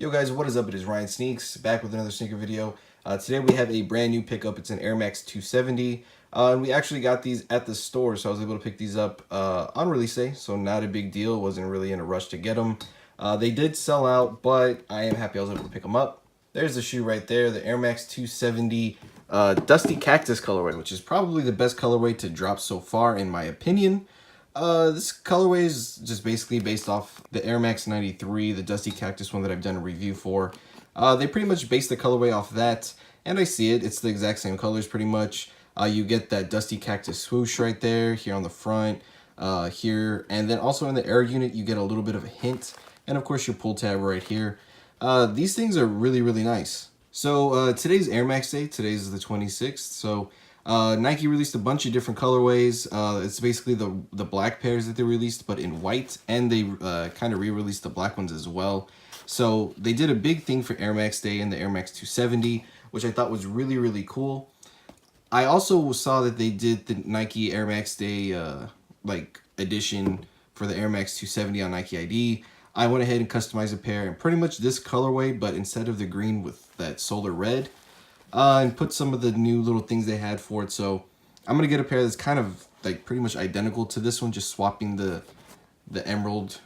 Yo guys, what is up? It is Ryan Sneaks, back with another sneaker video. Today we have a brand new pickup. It's an Air Max 270. And we actually got these at the store, so I was able to pick these up on release day, so not a big deal. Wasn't really in a rush to get them. They did sell out, but I am happy I was able to pick them up. There's the shoe right there, the Air Max 270 Dusty Cactus colorway, which is probably the best colorway to drop so far in my opinion. This colorway is just basically based off the Air Max 93, the Dusty Cactus one that I've done a review for. They pretty much based the colorway off that, and I see it. It's the exact same colors pretty much. You get that Dusty Cactus swoosh right there, here on the front, here, and then also in the air unit you get a little bit of a hint, and of course your pull tab right here. These things are really nice. So today's Air Max Day. Today's the 26th, so Nike released a bunch of different colorways. It's basically the black pairs that they released, but in white, and they kind of re-released the black ones as well. So they did a big thing for Air Max Day and the Air Max 270, which I thought was really cool. I also saw that they did the Nike Air Max Day like edition for the Air Max 270 on Nike ID. I went ahead and customized a pair, and pretty much this colorway, but instead of the green with that solar red, and put some of the new little things they had for it. So I'm gonna get a pair that's kind of like pretty much identical to this one, just swapping the emerald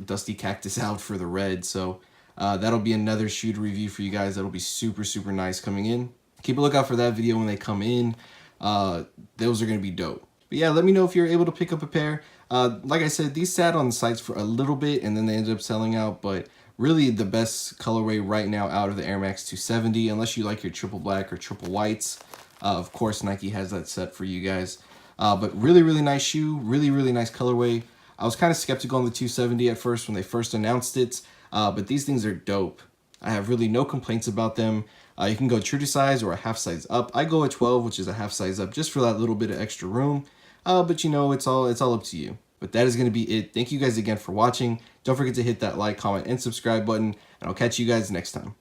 Dusty Cactus out for the red. So that'll be another shoe to review for you guys. That'll be super nice coming in. Keep a lookout for that video when they come in. Those are gonna be dope. But yeah, let me know if you're able to pick up a pair. Like I said, these sat on the sites for a little bit and then they ended up selling out, but really the best colorway right now out of the Air Max 270, unless you like your triple black or triple whites. Of course, Nike has that set for you guys. But really nice shoe, really nice colorway. I was kind of skeptical on the 270 at first when they first announced it, but these things are dope. I have really no complaints about them. You can go true to size or a half size up. I go a 12, which is a half size up, just for that little bit of extra room. But you know, it's all up to you. But that is going to be it. Thank you guys again for watching. Don't forget to hit that like, comment, and subscribe button, and I'll catch you guys next time.